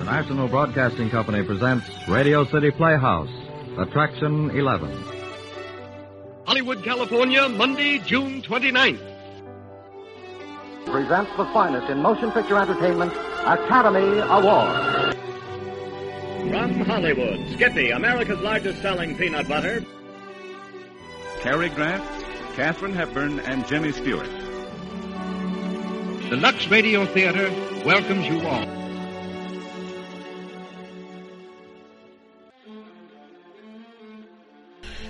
National Broadcasting Company presents Radio City Playhouse, Attraction 11. Hollywood, California, Monday, June 29th. Presents the finest in motion picture entertainment, Academy Award. From Hollywood, Skippy, America's largest selling peanut butter. Cary Grant, Katharine Hepburn, and Jimmy Stewart. The Lux Radio Theater welcomes you all.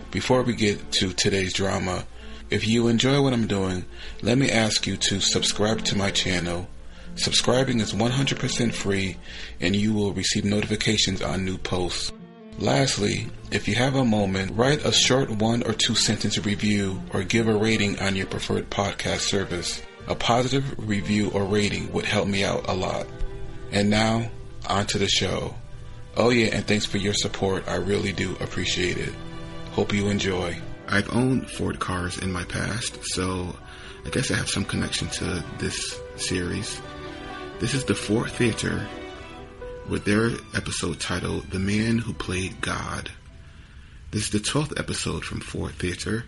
Before we get to today's drama, if you enjoy what I'm doing, let me ask you to subscribe to my channel. Subscribing is 100% free, and you will receive notifications on new posts. Lastly, if you have a moment, write a short 1 or 2 sentence review or give a rating on your preferred podcast service. A positive review or rating would help me out a lot. And now, on to the show. Oh yeah, and thanks for your support. I really do appreciate it. Hope you enjoy. I've owned Ford cars in my past, so I guess I have some connection to this series. This is the Ford Theater with their episode titled The Man Who Played God. This is the 12th episode from Ford Theater,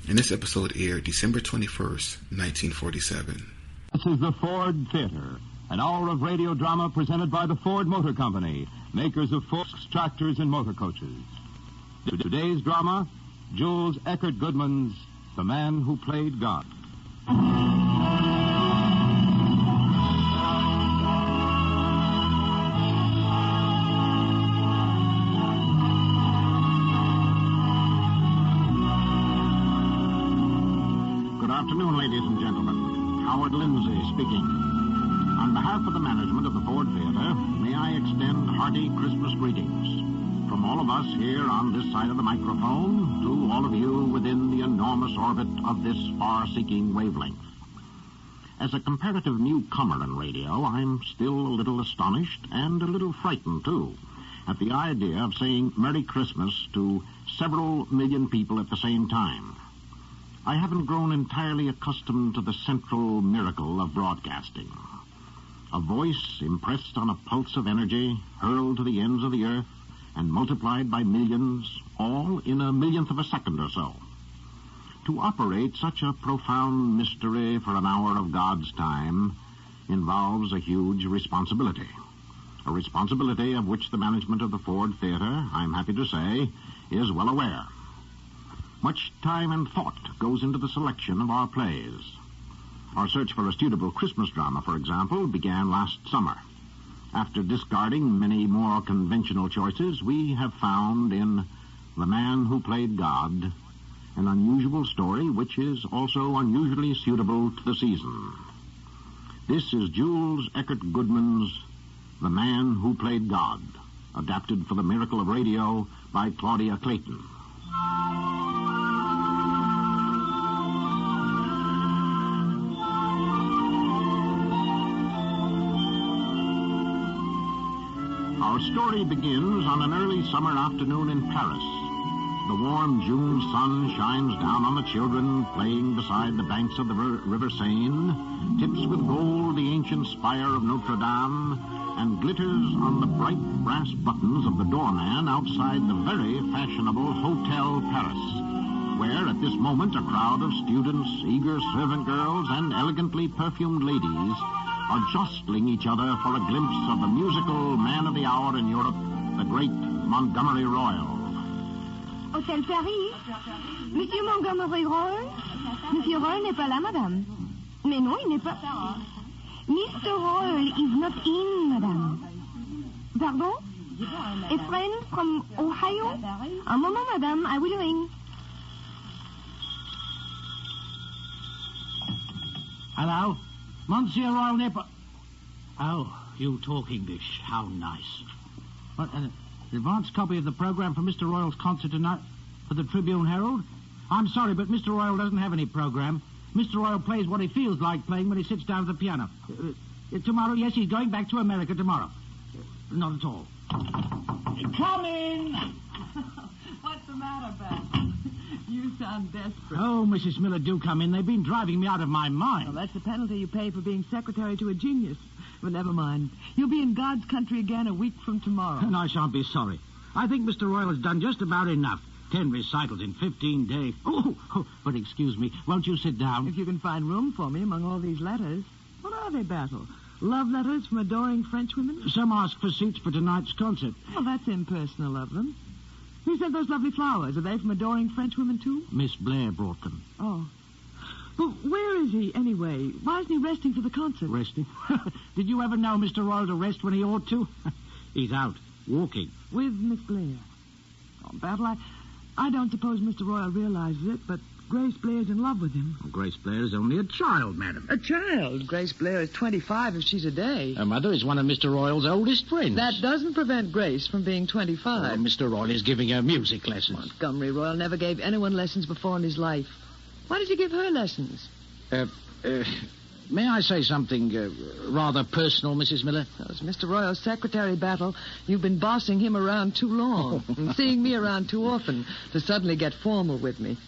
and this episode aired December 21st, 1947. This is the Ford Theater, an hour of radio drama presented by the Ford Motor Company, makers of Forks, tractors, and motor coaches. Today's drama, Jules Eckerd Goodman's The Man Who Played God. Good afternoon, ladies and gentlemen. Howard Lindsay speaking. On behalf of the management of the Ford Theater, may I extend hearty Christmas greetings. From all of us here on this side of the microphone to all of you within the enormous orbit of this far-seeking wavelength. As a comparative newcomer in radio, I'm still a little astonished and a little frightened, too, at the idea of saying Merry Christmas to several million people at the same time. I haven't grown entirely accustomed to the central miracle of broadcasting. A voice impressed on a pulse of energy, hurled to the ends of the earth, and multiplied by millions, all in a millionth of a second or so. To operate such a profound mystery for an hour of God's time involves a huge responsibility. A responsibility of which the management of the Ford Theater, I'm happy to say, is well aware. Much time and thought goes into the selection of our plays. Our search for a suitable Christmas drama, for example, began last summer. After discarding many more conventional choices, we have found in The Man Who Played God an unusual story which is also unusually suitable to the season. This is Jules Eckerd Goodman's The Man Who Played God, adapted for the miracle of radio by Claudia Clayton. Our story begins on an early summer afternoon in Paris. The warm June sun shines down on the children playing beside the banks of the River Seine, tips with gold the ancient spire of Notre Dame, and glitters on the bright brass buttons of the doorman outside the very fashionable Hotel Paris, where at this moment a crowd of students, eager servant girls, and elegantly perfumed ladies are jostling each other for a glimpse of the musical man of the hour in Europe, the great Montgomery Royal. Hôtel Paris? Monsieur Montgomery Royal? Monsieur Royal n'est pas là, madame. Mais non, il n'est pas... Mr. Royal is not in, madame. Pardon? A friend from Ohio? Un moment, madame, I will ring. Hello? Monsieur Royal Nipper. Oh, you talk English. How nice. What, an advance copy of the program for Mr. Royal's concert tonight for the Tribune Herald? I'm sorry, but Mr. Royal doesn't have any program. Mr. Royal plays what he feels like playing when he sits down at the piano. Tomorrow, yes, he's going back to America tomorrow. Not at all. Come in! What's the matter, Ben? You sound desperate. Oh, Mrs. Miller, do come in. They've been driving me out of my mind. Well, that's the penalty you pay for being secretary to a genius. But never mind. You'll be in God's country again a week from tomorrow. And I shan't be sorry. I think Mr. Royal has done just about enough. 10 recitals in 15 days. Oh, but excuse me. Won't you sit down? If you can find room for me among all these letters. What are they, Battle? Love letters from adoring Frenchwomen? Some ask for seats for tonight's concert. Well, that's impersonal of them. Who sent those lovely flowers? Are they from adoring Frenchwomen, too? Miss Blair brought them. Oh. But where is he, anyway? Why isn't he resting for the concert? Resting? Did you ever know Mr. Royal to rest when he ought to? He's out, walking. With Miss Blair. Oh, Battle, I don't suppose Mr. Royal realizes it, but Grace Blair's in love with him. Well, Grace Blair is only a child, madam. A child? Grace Blair is 25 if she's a day. Her mother is one of Mr. Royal's oldest friends. That doesn't prevent Grace from being 25. Oh, Mr. Royal is giving her music lessons. Montgomery Royal never gave anyone lessons before in his life. Why did you give her lessons? May I say something rather personal, Mrs. Miller? As Mr. Royal's secretary, Battle, you've been bossing him around too long and seeing me around too often to suddenly get formal with me.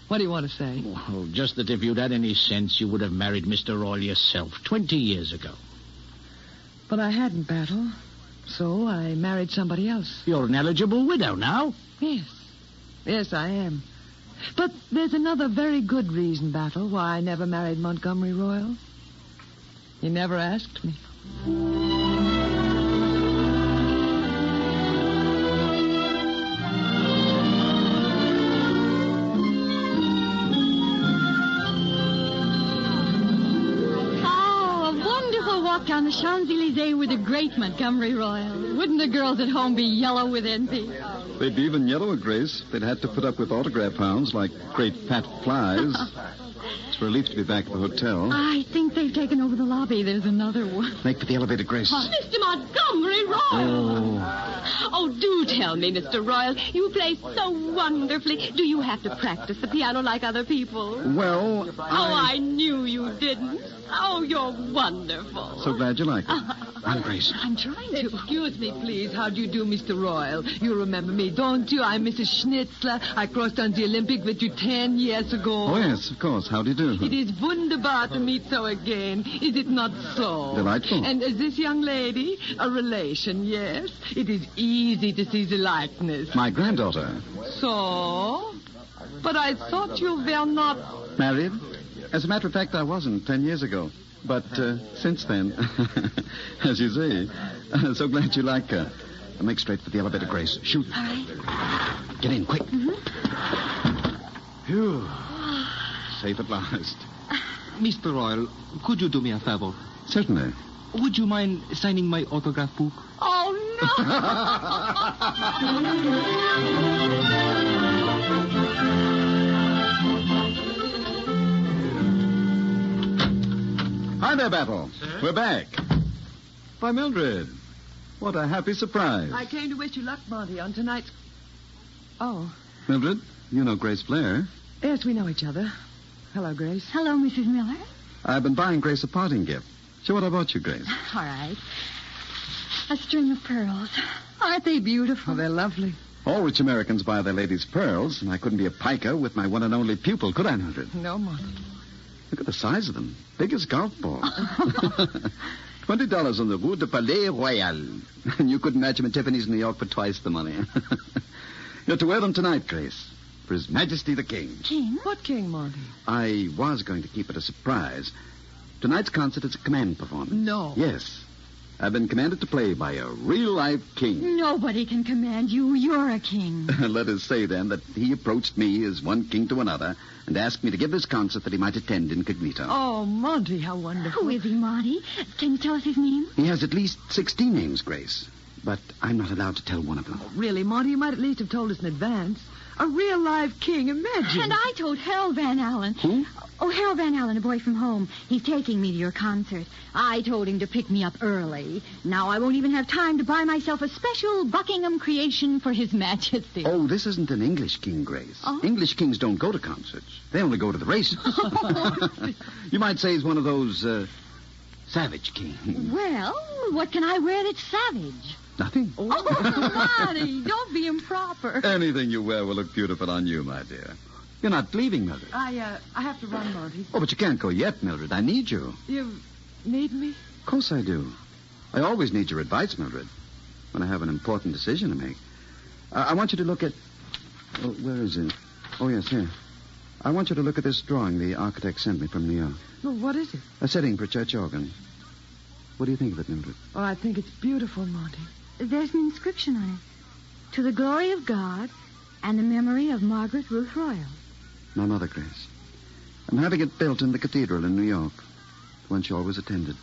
What do you want to say? Oh, just that if you'd had any sense, you would have married Mr. Royal yourself 20 years ago. But I hadn't, Battle. So I married somebody else. You're an eligible widow now. Yes. Yes, I am. But there's another very good reason, Battle, why I never married Montgomery Royal. He never asked me. Down the Champs-Élysées with a great Montgomery Royal. Wouldn't the girls at home be yellow with envy? They'd be even yellower, Grace. They'd have to put up with autograph hounds like great fat flies. It's a relief to be back at the hotel. I think they've taken over the lobby. There's another one. Make for the elevator, Grace. Mr. Montgomery Royal! Oh, do tell me, Mr. Royal. You play so wonderfully. Do you have to practice the piano like other people? Well, Oh, I knew you didn't. Oh, you're wonderful. So glad you like it. I'm Grace. I'm trying to. Excuse me, please. How do you do, Mr. Royal? You remember me, don't you? I'm Mrs. Schnitzler. I crossed on the Olympic with you 10 years ago. Oh, yes, of course. How do you do? It is wunderbar to meet so again. Is it not so? Delightful. And is this young lady a relation, yes? It is easy to see the likeness. My granddaughter. So? But I thought you were not... Married? As a matter of fact, I wasn't 10 years ago. But since then, as you see, so glad you like her. Make straight for the elevator, Grace. Shoot. All right. Get in, quick. Phew. Safe at last. Mr. Royal, could you do me a favor? Certainly. Would you mind signing my autograph book? Oh, Hi there, Battle. Sir? We're back. By Mildred. What a happy surprise. I came to wish you luck, Monty, on tonight's... Oh. Mildred, you know Grace Blair. Yes, we know each other. Hello, Grace. Hello, Mrs. Miller. I've been buying Grace a parting gift. Show what I bought you, Grace. All right. A string of pearls. Aren't they beautiful? Oh, they're lovely. All rich Americans buy their ladies pearls, and I couldn't be a piker with my one and only pupil, could I, Mildred? No, Monty. Look at the size of them. Big as golf balls. $20 on the Rue de Palais Royal. And you couldn't match them at Tiffany's in New York for twice the money. You're to wear them tonight, Grace. For His Majesty the King. King? What king, Monty? I was going to keep it a surprise. Tonight's concert is a command performance. No. Yes. I've been commanded to play by a real-life king. Nobody can command you. You're a king. Let us say, then, that he approached me as one king to another and asked me to give this concert that he might attend incognito. Oh, Monty, how wonderful. Who is he, Monty? Can you tell us his name? He has at least 16 names, Grace. But I'm not allowed to tell one of them. Oh, really, Monty, you might at least have told us in advance. A real live king, imagine. And I told Harold Van Allen. Who? Oh, Harold Van Allen, a boy from home. He's taking me to your concert. I told him to pick me up early. Now I won't even have time to buy myself a special Buckingham creation for His Majesty. Oh, this isn't an English king, Grace. Oh? English kings don't go to concerts. They only go to the races. You might say he's one of those savage kings. Well, what can I wear that's savage? Nothing. Oh, Monty, don't be improper. Anything you wear will look beautiful on you, my dear. You're not leaving, Mildred. I have to run, Monty. Oh, but you can't go yet, Mildred. I need you. You need me? Of course I do. I always need your advice, Mildred, when I have an important decision to make. I want you to look at... Oh, where is it? Oh, yes, here. I want you to look at this drawing the architect sent me from New York. Well, what is it? A setting for a church organ. What do you think of it, Mildred? Oh, I think it's beautiful, Monty. There's an inscription on it. To the glory of God and the memory of Margaret Ruth Royal. My mother, Grace. I'm having it built in the cathedral in New York, the one she always attended.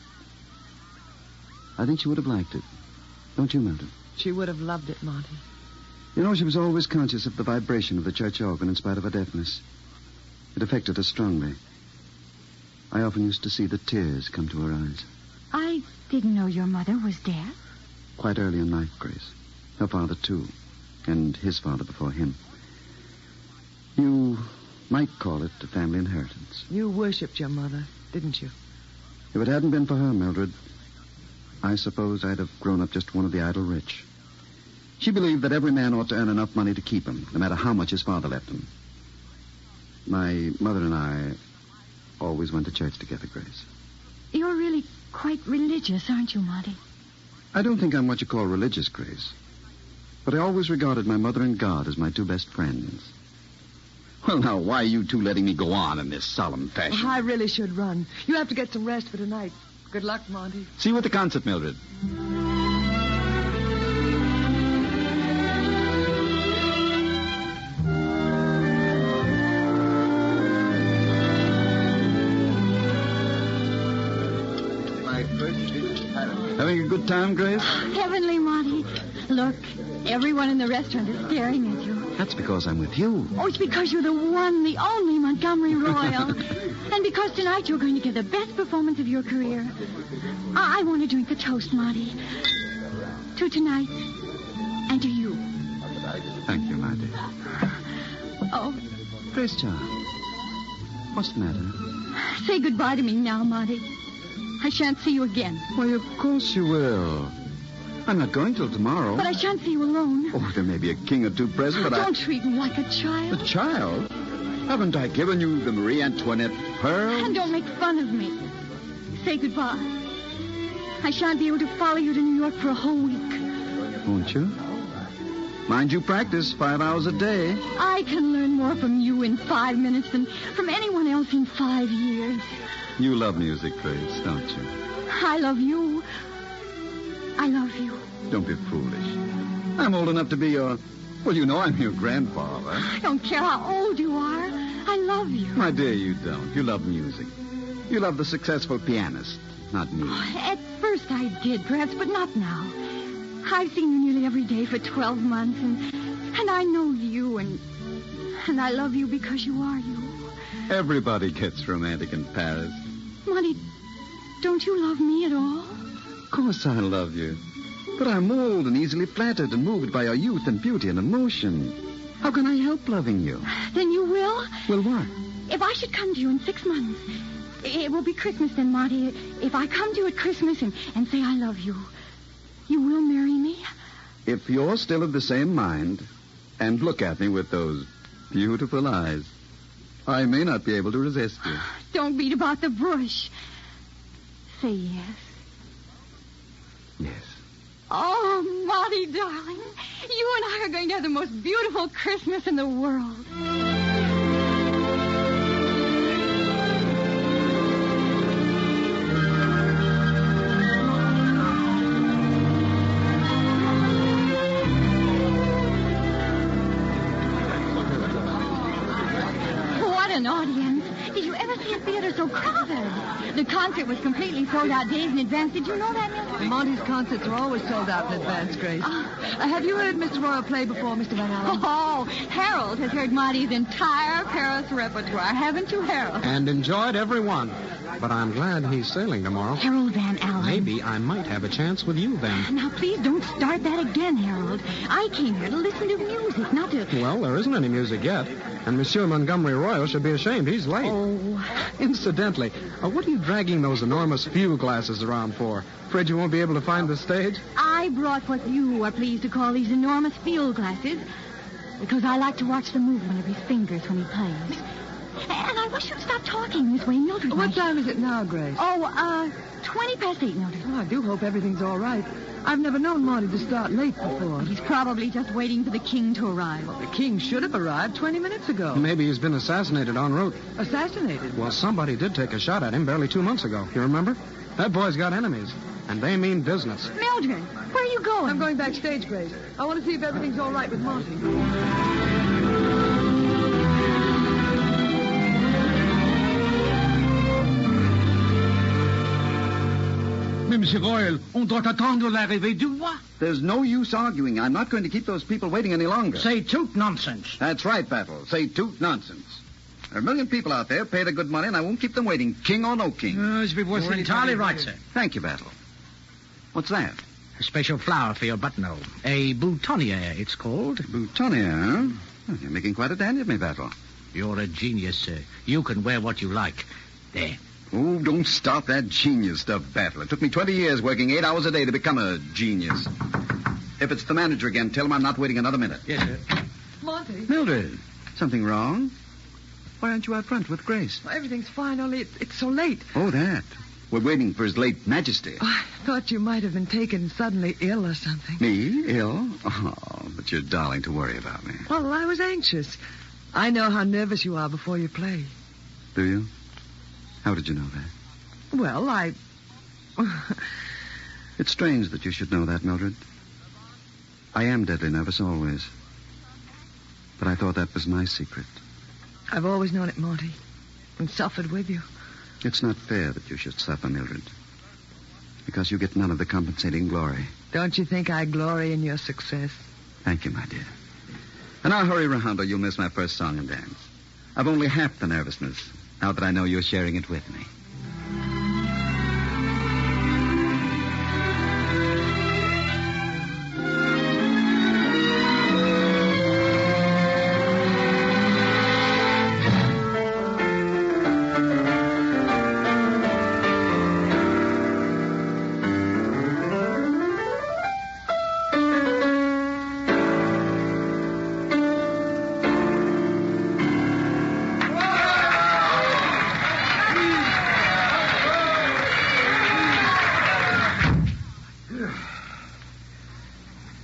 I think she would have liked it. Don't you, Mildred? She would have loved it, Monty. You know, she was always conscious of the vibration of the church organ in spite of her deafness. It affected her strongly. I often used to see the tears come to her eyes. I didn't know your mother was deaf. Quite early in life, Grace. Her father, too. And his father before him. You might call it a family inheritance. You worshipped your mother, didn't you? If it hadn't been for her, Mildred, I suppose I'd have grown up just one of the idle rich. She believed that every man ought to earn enough money to keep him, no matter how much his father left him. My mother and I always went to church together, Grace. You're really quite religious, aren't you, Monty? I don't think I'm what you call religious, Grace. But I always regarded my mother and God as my two best friends. Well, now, why are you two letting me go on in this solemn fashion? I really should run. You have to get some rest for tonight. Good luck, Monty. See you at the concert, Mildred. Having a good time, Grace? Heavenly, Monty. Look, everyone in the restaurant is staring at you. That's because I'm with you. Oh, it's because you're the one, the only Montgomery Royal. And because tonight you're going to give the best performance of your career. I want to drink a toast, Monty. To tonight and to you. Thank you, my dear. Oh. Grace, child. What's the matter? Say goodbye to me now, Monty. I shan't see you again. Why, of course you will. I'm not going till tomorrow. But I shan't see you alone. Oh, there may be a king or two present, but Don't treat me like a child. A child? Haven't I given you the Marie Antoinette pearl? And don't make fun of me. Say goodbye. I shan't be able to follow you to New York for a whole week. Won't you? Mind you practice 5 hours a day. I can learn more from you in 5 minutes than from anyone else in 5 years. You love music, Grace, don't you? I love you. I love you. Don't be foolish. I'm old enough to be your... Well, you know I'm your grandfather. I don't care how old you are. I love you. My dear, you don't. You love music. You love the successful pianist, not me. At first I did, perhaps, but not now. I've seen you nearly every day for 12 months, and I know you, and I love you because you are you. Everybody gets romantic in Paris. Monty, don't you love me at all? Of course I love you. But I'm old and easily flattered and moved by your youth and beauty and emotion. How can I help loving you? Then you will? Will what? If I should come to you in 6 months, it will be Christmas then, Monty. If I come to you at Christmas and say I love you, you will marry me? If you're still of the same mind and look at me with those beautiful eyes, I may not be able to resist you. Don't beat about the bush. Say yes. Yes. Oh, Monty, darling, you and I are going to have the most beautiful Christmas in the world. What an audience. Did you ever see a theater so crowded? The concert was completely sold out days in advance. Did you know that, Mildred? Monty's concerts are always sold out in advance, Grace. Have you heard Mr. Royal play before, Mr. Van Allen? Oh, Harold has heard Monty's entire Paris repertoire. Haven't you, Harold? And enjoyed every one. But I'm glad he's sailing tomorrow. Harold Van Allen. Maybe I might have a chance with you then. Now, please don't start that again, Harold. I came here to listen to music, not to... Well, there isn't any music yet. And Monsieur Montgomery Royal should be ashamed. He's late. Oh. Incidentally, what are you dragging those enormous field glasses around for? Afraid you won't be able to find the stage? I brought what you are pleased to call these enormous field glasses Because I like to watch the movement of his fingers when he plays. And I wish you'd stop talking this way, Mildred. What time is it now, Grace? 20 past 8, Mildred. Oh, I do hope everything's all right. I've never known Monty to start late before. He's probably just waiting for the king to arrive. Well, the king should have arrived 20 minutes ago. Maybe he's been assassinated en route. Assassinated? Well, somebody did take a shot at him barely 2 months ago. You remember? That boy's got enemies, and they mean business. Mildred, where are you going? I'm going backstage, Grace. I want to see if everything's all right with Monty. Mais, Monsieur Royal, on doit attendre l'arrivée du roi. There's no use arguing. I'm not going to keep those people waiting any longer. Say toot nonsense. That's right, Battle. Say toot nonsense. There are a million people out there paid a good money, and I won't keep them waiting, king or no king. You're entirely right, sir. Thank you, Battle. What's that? A special flower for your buttonhole. A boutonniere, it's called. Boutonniere, huh? Well, you're making quite a dandy of me, Battle. You're a genius, sir. You can wear what you like. There. Oh, don't start that genius stuff, Battle. It took me 20 years working 8 hours a day to become a genius. If it's the manager again, tell him I'm not waiting another minute. Yes, sir. Monty. Mildred, something wrong? Why aren't you out front with Grace? Well, everything's fine, only it's so late. Oh, that. We're waiting for His late Majesty. Oh, I thought you might have been taken suddenly ill or something. Me? Ill? Oh, but you're darling to worry about me. Well, I was anxious. I know how nervous you are before you play. Do you? How did you know that? Well, It's strange that you should know that, Mildred. I am deadly nervous always. But I thought that was my secret. I've always known it, Monty, and suffered with you. It's not fair that you should suffer, Mildred. Because you get none of the compensating glory. Don't you think I glory in your success? Thank you, my dear. And I'll hurry round or you'll miss my first song and dance. I've only half the nervousness, now that I know you're sharing it with me.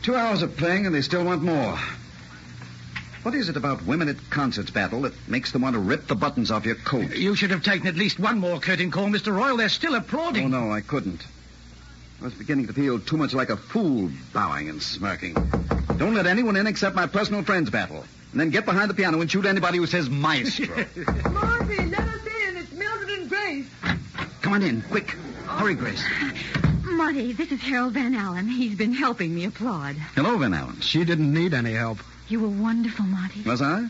2 hours of playing, and they still want more. What is it about women at concerts, Battle, that makes them want to rip the buttons off your coat? You should have taken at least one more curtain call, Mr. Royal. They're still applauding. Oh, no, I couldn't. I was beginning to feel too much like a fool, bowing and smirking. Don't let anyone in except my personal friends, Battle. And then get behind the piano and shoot anybody who says maestro. Marcy, let us in. It's Mildred and Grace. Come on in, quick. Hurry, Grace. Marty, this is Harold Van Allen. He's been helping me applaud. Hello, Van Allen. She didn't need any help. You were wonderful, Marty. Was I?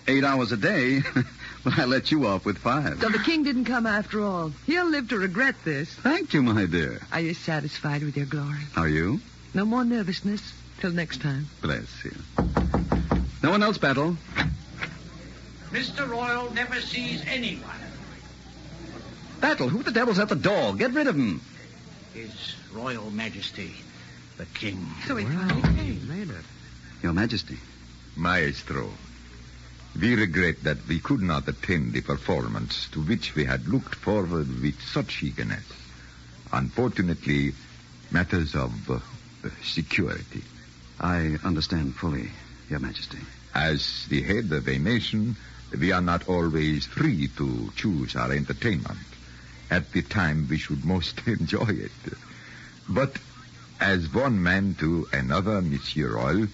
8 hours a day? Well, I let you off with 5. So the king didn't come after all. He'll live to regret this. Thank you, my dear. Are you satisfied with your glory? Are you? No more nervousness. Till next time. Bless you. No one else, Battle. Mr. Royal never sees anyone. Battle, who the devil's at the door? Get rid of him. His Royal Majesty, the King. So he finally came. Made it. Your Majesty. Maestro, we regret that we could not attend the performance to which we had looked forward with such eagerness. Unfortunately, matters of security. I understand fully, Your Majesty. As the head of a nation, we are not always free to choose our entertainment at the time we should most enjoy it. But as one man to another, Monsieur Royal,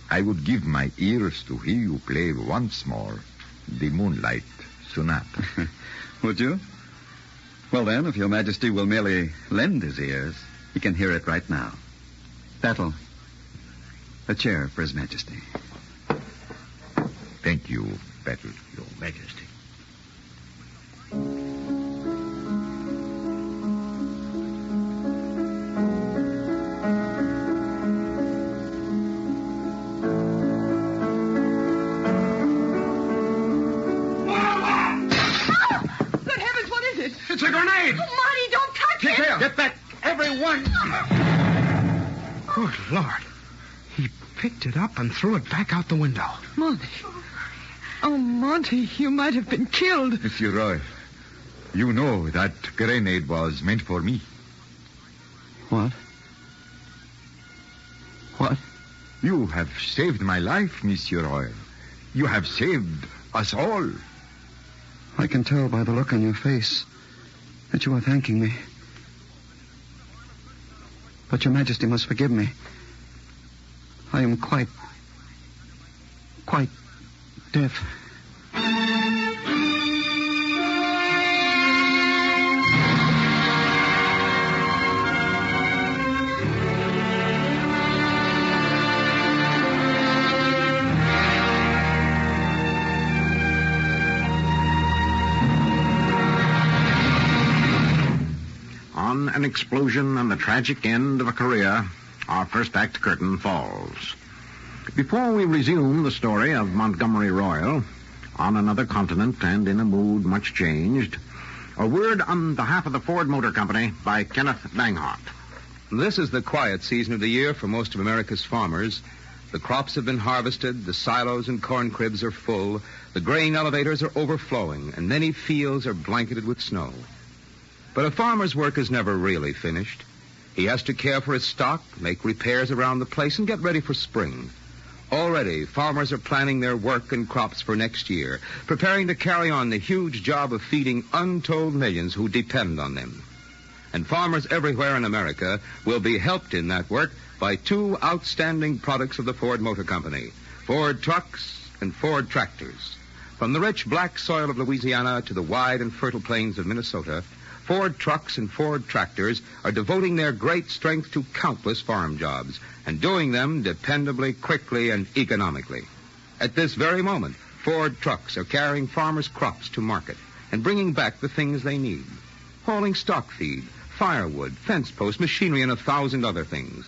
I would give my ears to hear you play once more the Moonlight Sonata. Would you? Well, then, if Your Majesty will merely lend his ears, he can hear it right now. Battle, a chair for His Majesty. Thank you, Battle. Your Majesty. It's a grenade! Oh, Marty, don't touch it! Get back, everyone! Good Lord. He picked it up and threw it back out the window. Monty. Oh, Monty, you might have been killed. Monsieur Roy, you know that grenade was meant for me. What? What? You have saved my life, Monsieur Roy. You have saved us all. I can tell by the look on your face that you are thanking me. But your Majesty must forgive me. I am quite deaf. On an explosion and the tragic end of a career, our first act curtain falls. Before we resume the story of Montgomery Royal, on another continent and in a mood much changed, a word on behalf of the Ford Motor Company by Kenneth Banghart. This is the quiet season of the year for most of America's farmers. The crops have been harvested, the silos and corn cribs are full, the grain elevators are overflowing, and many fields are blanketed with snow. But a farmer's work is never really finished. He has to care for his stock, make repairs around the place, and get ready for spring. Already, farmers are planning their work and crops for next year, preparing to carry on the huge job of feeding untold millions who depend on them. And farmers everywhere in America will be helped in that work by two outstanding products of the Ford Motor Company, Ford trucks and Ford tractors. From the rich black soil of Louisiana to the wide and fertile plains of Minnesota, Ford trucks and Ford tractors are devoting their great strength to countless farm jobs and doing them dependably, quickly, and economically. At this very moment, Ford trucks are carrying farmers' crops to market and bringing back the things they need. Hauling stock feed, firewood, fence posts, machinery, and 1,000 other things.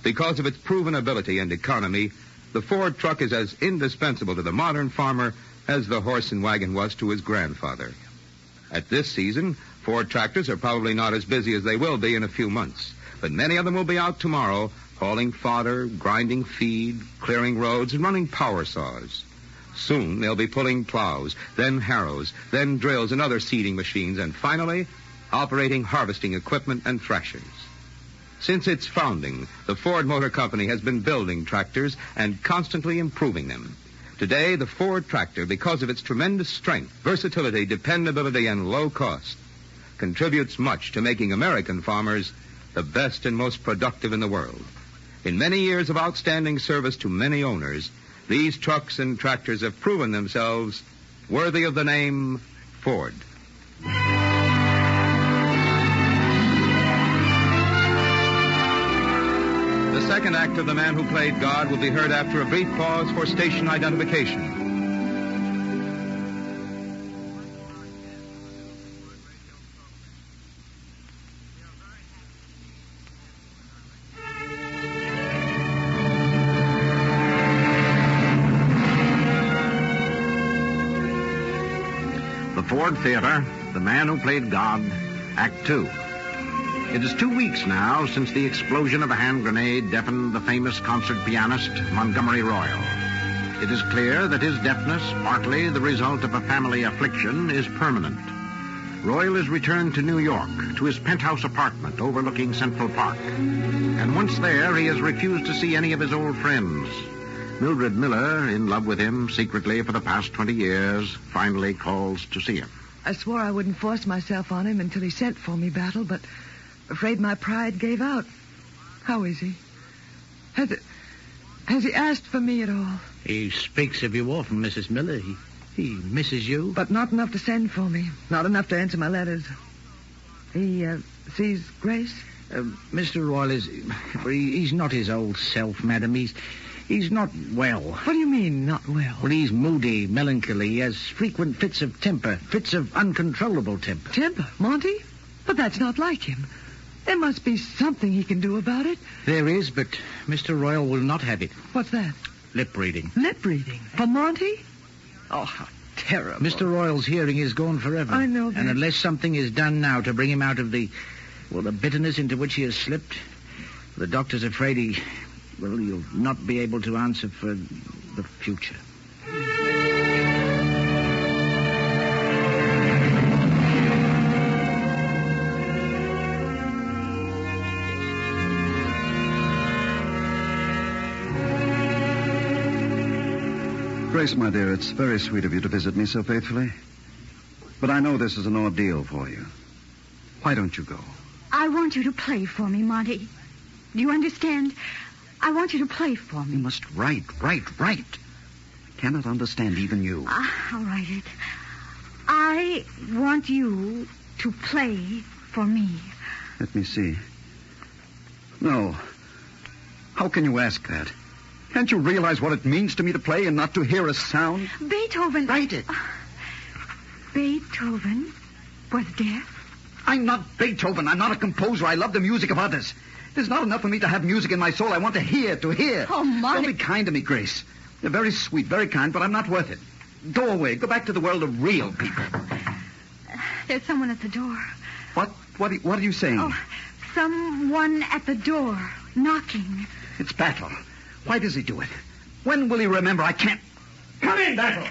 Because of its proven ability and economy, the Ford truck is as indispensable to the modern farmer as the horse and wagon was to his grandfather. At this season, Ford tractors are probably not as busy as they will be in a few months, but many of them will be out tomorrow hauling fodder, grinding feed, clearing roads, and running power saws. Soon they'll be pulling plows, then harrows, then drills and other seeding machines, and finally operating harvesting equipment and threshers. Since its founding, the Ford Motor Company has been building tractors and constantly improving them. Today, the Ford tractor, because of its tremendous strength, versatility, dependability, and low cost, contributes much to making American farmers the best and most productive in the world. In many years of outstanding service to many owners, these trucks and tractors have proven themselves worthy of the name Ford. The second act of The Man Who Played God will be heard after a brief pause for station identification. The Ford Theater, The Man Who Played God, Act 2. It is 2 weeks now since the explosion of a hand grenade deafened the famous concert pianist, Montgomery Royal. It is clear that his deafness, partly the result of a family affliction, is permanent. Royal is returned to New York, to his penthouse apartment overlooking Central Park. And once there, he has refused to see any of his old friends. Mildred Miller, in love with him secretly for the past 20 years, finally calls to see him. I swore I wouldn't force myself on him until he sent for me, Battle, but afraid my pride gave out. How is he? Has he asked for me at all? He speaks of you often, Mrs. Miller. He misses you. But not enough to send for me. Not enough to answer my letters. He sees Grace? Mr. Royal he's not his old self, madam. He's not well. What do you mean, not well? Well, he's moody, melancholy. He has frequent fits of temper, fits of uncontrollable temper. Temper? Monty? But that's not like him. There must be something he can do about it. There is, but Mr. Royal will not have it. What's that? Lip reading. Lip reading? For Monty? Oh, how terrible. Mr. Royal's hearing is gone forever. I know that. And unless something is done now to bring him out of the bitterness into which he has slipped, the doctor's afraid well, you'll not be able to answer for the future. Grace, my dear, it's very sweet of you to visit me so faithfully. But I know this is an ordeal for you. Why don't you go? I want you to play for me, Monty. Do you understand? I want you to play for me. You must write. I cannot understand even you. I'll write it. I want you to play for me. Let me see. No. How can you ask that? Can't you realize what it means to me to play and not to hear a sound? Beethoven. Write it. Beethoven was deaf? I'm not Beethoven. I'm not a composer. I love the music of others. There's not enough for me to have music in my soul. I want to hear. Oh, Monty. Don't be kind to me, Grace. You're very sweet, very kind, but I'm not worth it. Go away. Go back to the world of real people. There's someone at the door. What are you saying? Oh, someone at the door, knocking. It's Battle. Why does he do it? When will he remember? I can't... Come in, Battle!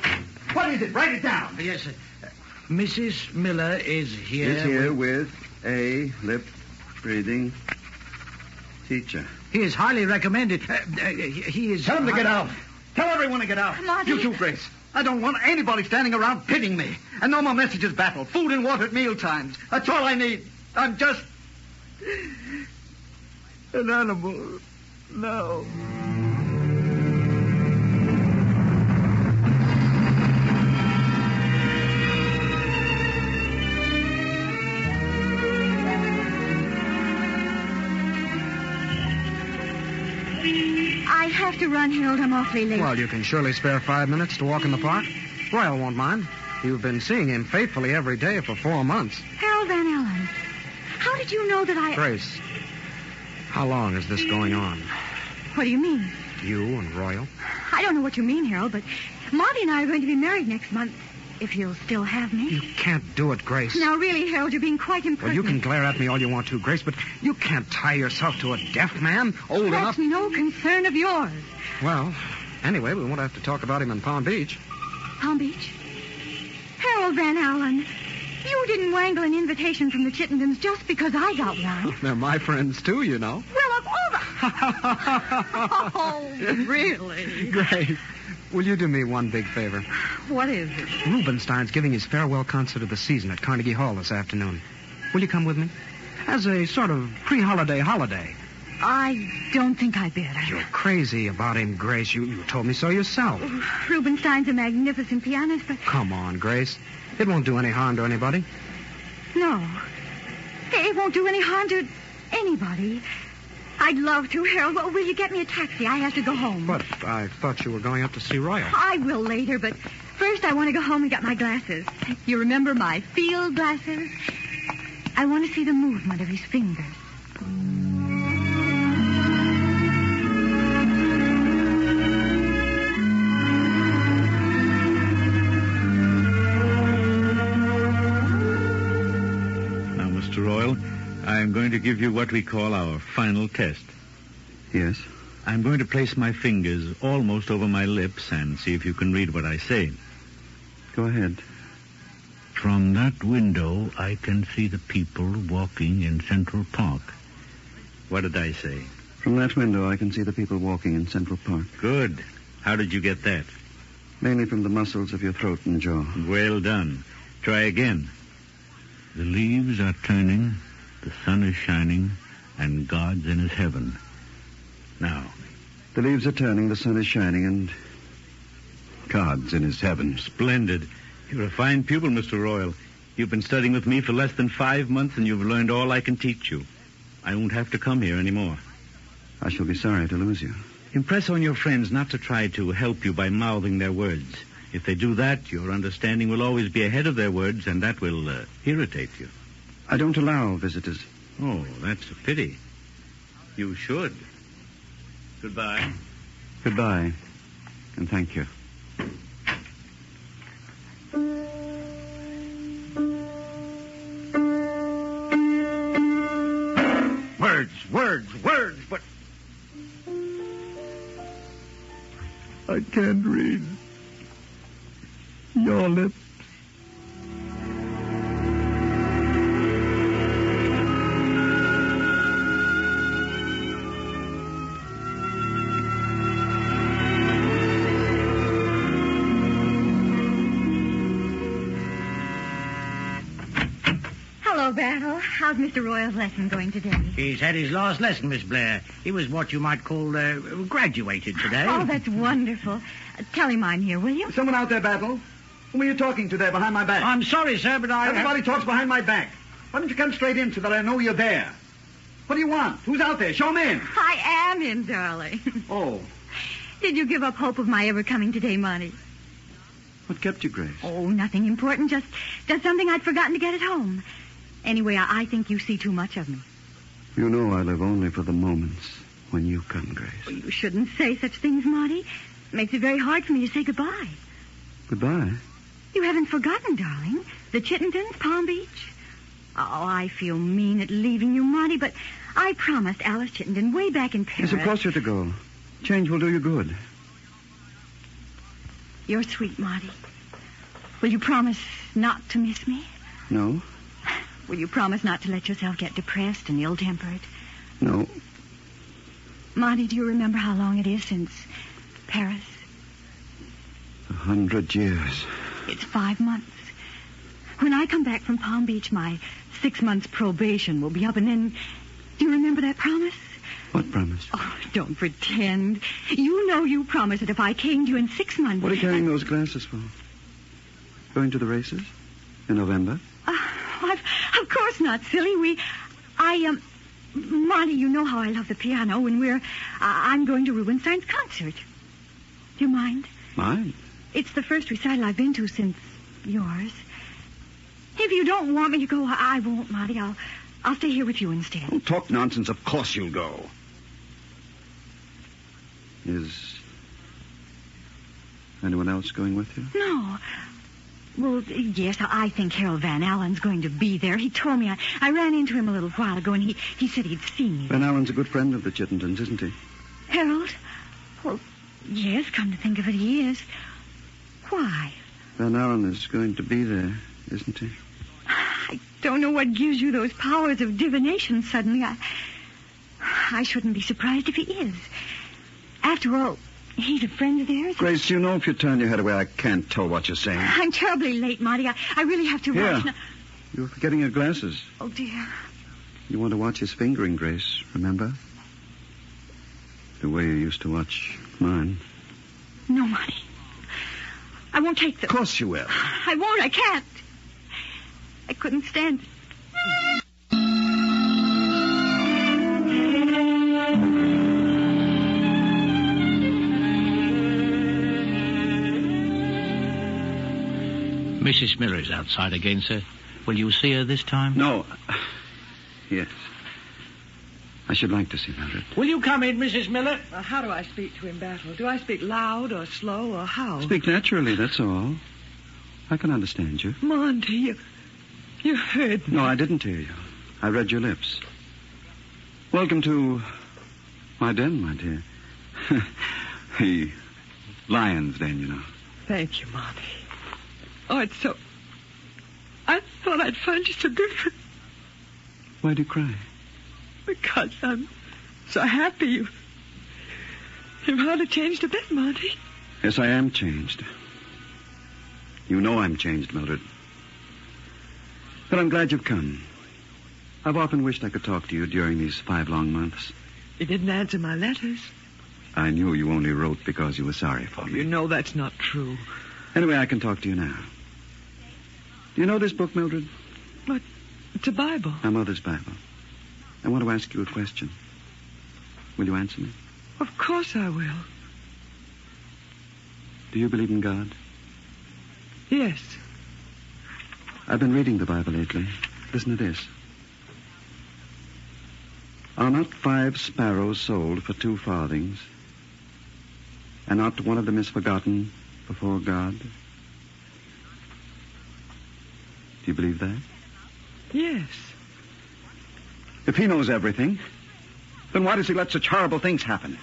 What is it? Write it down. Yes, sir. Mrs. Miller is here. Is here with a lip-reading teacher. He is highly recommended. He is... Tell him to get out. Tell everyone to get out. Monty. You too, Grace. I don't want anybody standing around pitying me. And no more messages, Battle. Food and water at meal times. That's all I need. I'm just... an animal. No. I have to run, Harold. I'm awfully late. Well, you can surely spare 5 minutes to walk in the park. Royal won't mind. You've been seeing him faithfully every day for 4 months. Harold Van Allen, how did you know that I... Grace, how long is this going on? What do you mean? You and Royal? I don't know what you mean, Harold, but Monty and I are going to be married next month, if you'll still have me. You can't do it, Grace. Now, really, Harold, you're being quite Well, impertinent. you can glare at me all you want to, Grace, but you can't tie yourself to a deaf man old enough... That's no concern of yours. Well, anyway, we won't have to talk about him in Palm Beach. Palm Beach? Harold Van Allen, you didn't wangle an invitation from the Chittendens just because I got one. They're my friends, too, you know. Well, of all the... Oh, really? Grace, will you do me one big favor? What is it? Rubinstein's giving his farewell concert of the season at Carnegie Hall this afternoon. Will you come with me? As a sort of pre-holiday holiday. I don't think I better. You're crazy about him, Grace. You told me so yourself. Rubinstein's a magnificent pianist, but... Come on, Grace. It won't do any harm to anybody. No. It won't do any harm to anybody. I'd love to, Harold. Well, will you get me a taxi? I have to go home. But I thought you were going up to see Royal. I will later, but first I want to go home and get my glasses. You remember my field glasses? I want to see the movement of his fingers. Royal, I'm going to give you what we call our final test. Yes? I'm going to place my fingers almost over my lips and see if you can read what I say. Go ahead. From that window, I can see the people walking in Central Park. What did I say? From that window, I can see the people walking in Central Park. Good. How did you get that? Mainly from the muscles of your throat and jaw. Well done. Try again. The leaves are turning, the sun is shining, and God's in his heaven. Now. The leaves are turning, the sun is shining, and God's in his heaven. Splendid. You're a fine pupil, Mr. Royal. You've been studying with me for less than 5 months, and you've learned all I can teach you. I won't have to come here anymore. I shall be sorry to lose you. Impress on your friends not to try to help you by mouthing their words. If they do that, your understanding will always be ahead of their words, and that will irritate you. I don't allow visitors. Oh, that's a pity. You should. Goodbye. Goodbye, and thank you. Words, but... I can't read your lips. Hello, Battle. How's Mr. Royal's lesson going today? He's had his last lesson, Miss Blair. He was what you might call graduated today. Oh, that's wonderful. Tell him I'm here, will you? Someone out there, Battle. Who are you talking to there behind my back? I'm sorry, sir, but Everybody talks behind my back. Why don't you come straight in so that I know you're there? What do you want? Who's out there? Show me in. I am in, darling. Oh. Did you give up hope of my ever coming today, Monty? What kept you, Grace? Oh, nothing important. Just something I'd forgotten to get at home. Anyway, I think you see too much of me. You know I live only for the moments when you come, Grace. Well, you shouldn't say such things, Monty. It makes it very hard for me to say goodbye. Goodbye? You haven't forgotten, darling. The Chittendens, Palm Beach. Oh, I feel mean at leaving you, Monty, but I promised Alice Chittenden way back in Paris. Yes, of course you're to go. Change will do you good. You're sweet, Monty. Will you promise not to miss me? No. Will you promise not to let yourself get depressed and ill-tempered? No. Monty, do you remember how long it is since Paris? 100 years. It's 5 months. When I come back from Palm Beach, my 6 months probation will be up, and then... Do you remember that promise? What promise? Oh, don't pretend. You know you promised that if I came to you in 6 months... What are you carrying those glasses for? Going to the races? In November? Of course not, silly. Monty, you know how I love the piano, and I'm going to Rubinstein's concert. Do you mind? Mind? It's the first recital I've been to since yours. If you don't want me to go, I won't, Monty. I'll stay here with you instead. Don't talk nonsense. Of course you'll go. Is anyone else going with you? No. Well, yes, I think Harold Van Allen's going to be there. He told me. I ran into him a little while ago, and he said he'd seen me. Van Allen's a good friend of the Chittendens, isn't he? Harold? Well, yes, come to think of it, he is. Why? Van Allen is going to be there, isn't he? I don't know what gives you those powers of divination suddenly. I shouldn't be surprised if he is. After all, he's a friend of theirs. Grace, you know if you turn your head away, I can't tell what you're saying. I'm terribly late, Monty. I really have to rush. Yeah. You're forgetting your glasses. Oh, dear. You want to watch his fingering, Grace, remember? The way you used to watch mine. No, Monty. I won't take them. Of course you will. I won't. I can't. I couldn't stand it. Mrs. Miller's outside again, sir. Will you see her this time? No. Yes. I should like to see Mildred. Will you come in, Mrs. Miller? How do I speak to him, Battle? Do I speak loud or slow or how? Speak naturally, that's all. I can understand you. Monty, you heard me. No, I didn't hear you. I read your lips. Welcome to my den, my dear. The lion's den, you know. Thank you, Monty. Oh, it's so... I thought I'd find you so different. Why do you cry? Because I'm so happy you've hardly changed a bit, Monty. Yes, I am changed. You know I'm changed, Mildred. But I'm glad you've come. I've often wished I could talk to you during these 5 long months. You didn't answer my letters. I knew you only wrote because you were sorry for me. You know that's not true. Anyway, I can talk to you now. Do you know this book, Mildred? What? It's a Bible. My mother's Bible. I want to ask you a question. Will you answer me? Of course I will. Do you believe in God? Yes. I've been reading the Bible lately. Listen to this. Are not 5 sparrows sold for 2 farthings, and not one of them is forgotten before God? Do you believe that? Yes. If he knows everything, then why does he let such horrible things happen?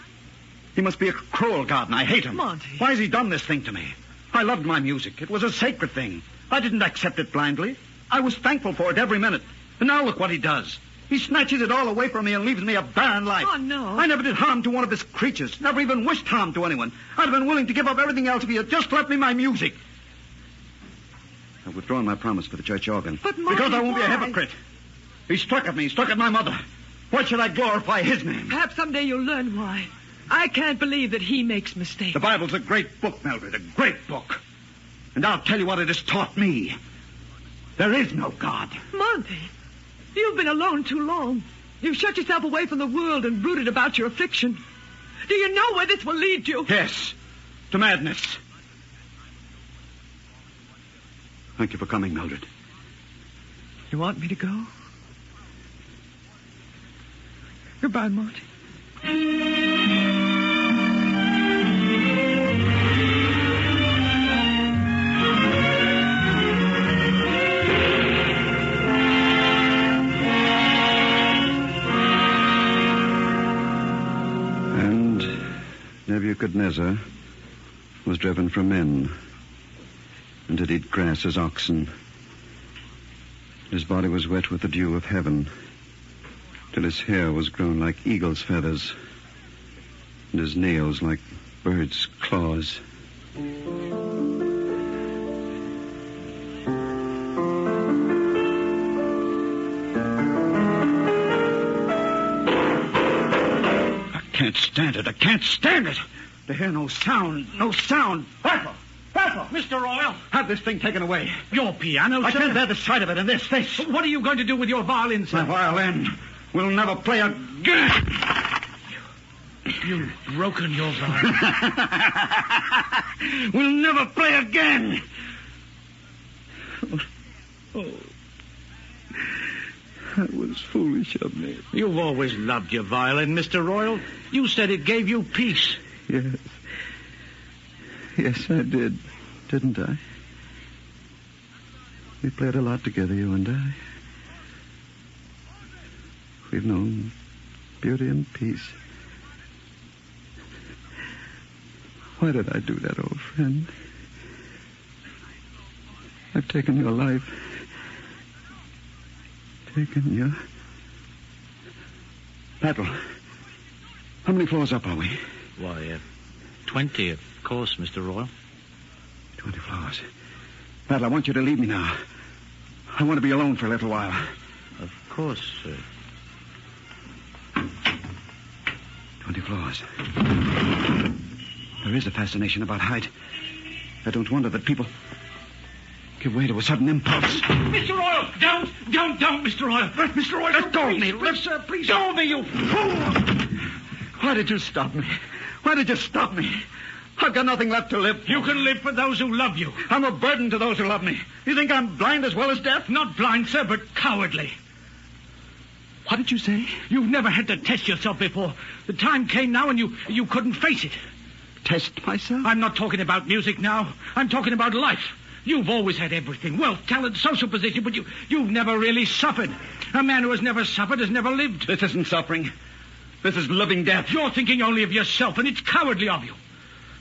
He must be a cruel God, and I hate him. Monty. Why has he done this thing to me? I loved my music. It was a sacred thing. I didn't accept it blindly. I was thankful for it every minute. And now look what he does. He snatches it all away from me and leaves me a barren life. Oh, no. I never did harm to one of his creatures. Never even wished harm to anyone. I'd have been willing to give up everything else if he had just left me my music. I've withdrawn my promise for the church organ. But, Monty, because I won't be a why? hypocrite. He struck at me. He struck at my mother. Why should I glorify his name? Perhaps someday you'll learn why. I can't believe that he makes mistakes. The Bible's a great book, Mildred, a great book. And I'll tell you what it has taught me. There is no God. Monty, you've been alone too long. You've shut yourself away from the world and brooded about your affliction. Do you know where this will lead you? Yes, to madness. Thank you for coming, Mildred. You want me to go? Goodbye, Monty. Nebuchadnezzar was driven from men and did eat grass as oxen. His body was wet with the dew of heaven till his hair was grown like eagle's feathers and his nails like birds' claws. I can't stand it. I can't stand it. To hear no sound, no sound. Battle! Battle! Mr. Royal. Have this thing taken away. Your piano, I sir? can't bear the sight of it and this. What are you going to do with your violin, sir? My violin will never play again. You've broken your violin. We'll never play again. Oh. That was foolish of me. You've always loved your violin, Mr. Royal. You said it gave you peace. Yes. Yes, I did. Didn't I? We played a lot together, you and I. We've known beauty and peace. Why did I do that, old friend? I've taken your life. Taken your... Battle. How many floors up are we? Why, 20, of course, Mr. Royal. 20 floors. Battle, I want you to leave me now. I want to be alone for a little while. Of course, sir. 20 floors. There is a fascination about height. I don't wonder that people give way to a sudden impulse. Mr. Royal, don't, Mr. Royal. Mr. Royal, let go of me. Please, sir, please. Go of me, you fool. Why did you stop me? Why did you stop me? I've got nothing left to live for. You can live for those who love you. I'm a burden to those who love me. You think I'm blind as well as deaf? Not blind, sir, but cowardly. What did you say? You've never had to test yourself before. The time came now and you couldn't face it. Test myself? I'm not talking about music now. I'm talking about life. You've always had everything. Wealth, talent, social position, but you've never really suffered. A man who has never suffered has never lived. This isn't suffering. This is living death. You're thinking only of yourself, and it's cowardly of you.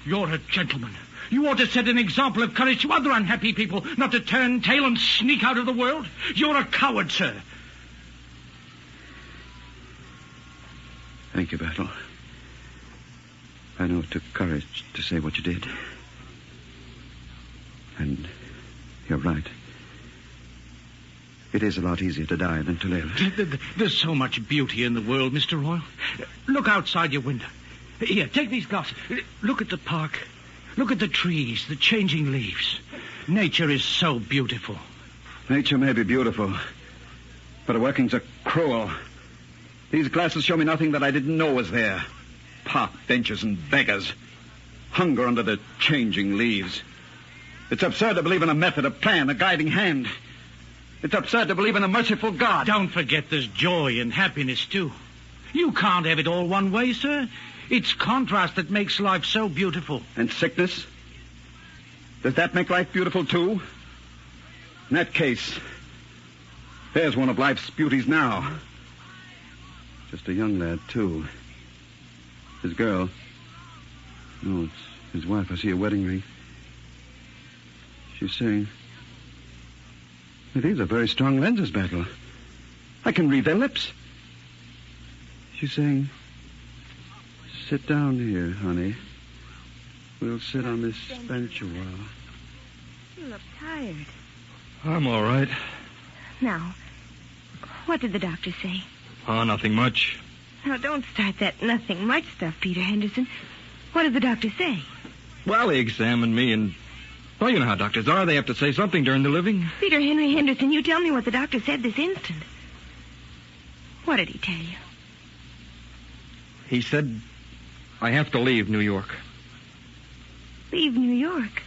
You're a gentleman. You ought to set an example of courage to other unhappy people, not to turn tail and sneak out of the world. You're a coward, sir. Thank you, Battle. I know it took courage to say what you did. And you're right. It is a lot easier to die than to live. There's so much beauty in the world, Mr. Royal. Look outside your window. Here, take these glasses. Look at the park. Look at the trees, the changing leaves. Nature is so beautiful. Nature may be beautiful, but her workings are cruel. These glasses show me nothing that I didn't know was there. Park benches and beggars. Hunger under the changing leaves. It's absurd to believe in a method, a plan, a guiding hand. It's absurd to believe in a merciful God. Don't forget there's joy and happiness, too. You can't have it all one way, sir. It's contrast that makes life so beautiful. And sickness? Does that make life beautiful, too? In that case, there's one of life's beauties now. Just a young lad, too. His girl, No, it's his wife. I see a wedding ring. She's saying... These are very strong lenses, Battle. I can read their lips. She's saying... Sit down here, honey. We'll sit on this bench a while. You look tired. I'm all right. Now, what did the doctor say? Oh, nothing much. Now, don't start that nothing much stuff, Peter Henderson. What did the doctor say? Well, he examined me and... Well, you know how doctors are. They have to say something during the living. Peter Henry Henderson, you tell me what the doctor said this instant. What did he tell you? He said I have to leave New York. Leave New York?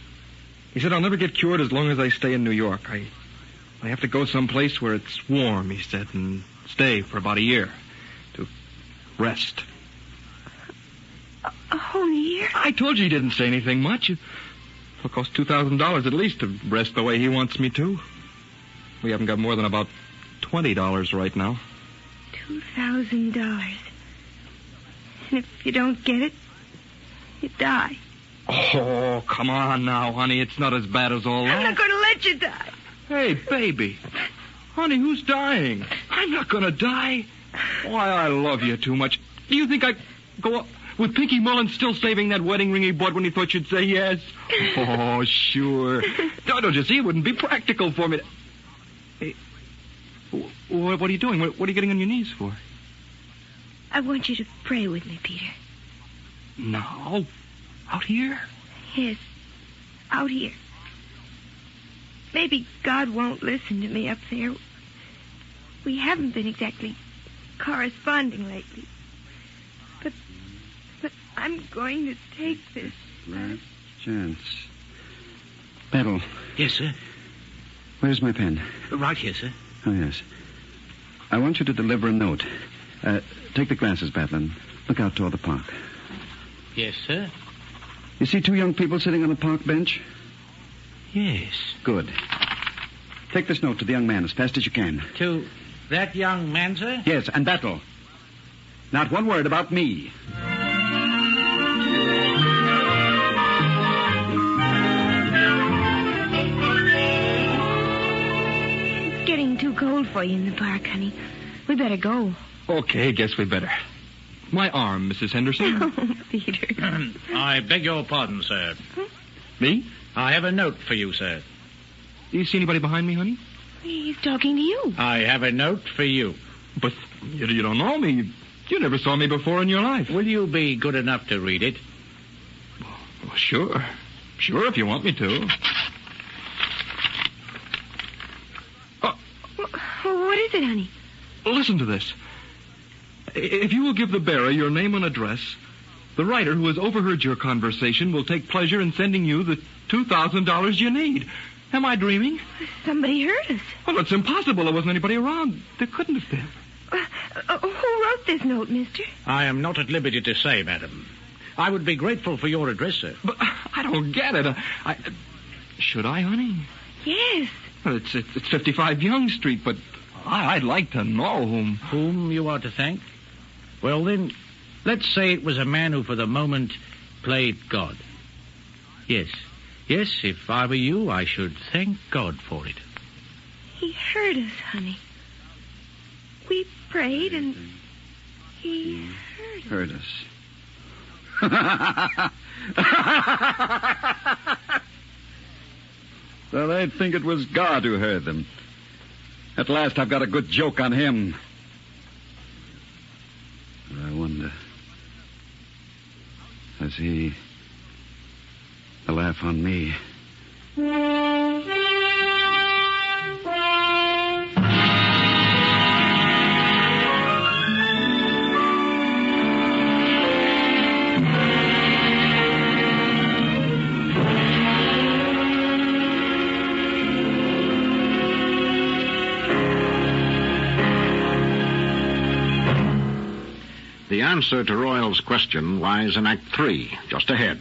He said I'll never get cured as long as I stay in New York. I have to go someplace where it's warm, he said, and stay for about a year to rest. A whole year? I told you he didn't say anything much. It'll cost $2,000 at least to rest the way he wants me to. We haven't got more than about $20 right now. $2,000. And if you don't get it, you die. Oh, come on now, honey. It's not as bad as all that. I'm not going to let you die. Hey, baby. Honey, who's dying? I'm not going to die. Why, I love you too much. Do you think I go up with Pinky Mullins still saving that wedding ring he bought when he thought you'd say yes? Oh, sure. Don't you see? It wouldn't be practical for me to... Hey, what are you doing? What are you getting on your knees for? I want you to pray with me, Peter. No. Out here? Yes, out here. Maybe God won't listen to me up there. We haven't been exactly corresponding lately. But I'm going to take this last chance. Battle. Yes, sir? Where's my pen? Right here, sir. Oh, yes. I want you to deliver a note. Take the glasses, Batlin. Look out toward the park. Yes, sir. You see two young people sitting on a park bench? Yes. Good. Take this note to the young man as fast as you can. To that young man, sir? Yes, and Battle. Not one word about me. It's getting too cold for you in the park, honey. We better go. Okay, guess we better. My arm, Mrs. Henderson. Oh, Peter. I beg your pardon, sir. Me? I have a note for you, sir. Do you see anybody behind me, honey? He's talking to you. I have a note for you. But you don't know me. You never saw me before in your life. Will you be good enough to read it? Well, sure. Sure, if you want me to. What is it, honey? Listen to this. If you will give the bearer your name and address, the writer who has overheard your conversation will take pleasure in sending you the $2,000 you need. Am I dreaming? Somebody heard us. Well, it's impossible. There wasn't anybody around. There couldn't have been. Who wrote this note, mister? I am not at liberty to say, madam. I would be grateful for your address, sir. But I don't get it. Should I, honey? Yes. Well, it's 55 Young Street, but I'd like to know whom. Whom you are to thank? Well, then, let's say it was a man who, for the moment, played God. Yes. Yes, if I were you, I should thank God for it. He heard us, honey. We prayed, and he heard us. So they'd think it was God who heard them. At last I've got a good joke on him. I wonder, has he a laugh on me? The answer to Royal's question lies in Act 3, just ahead.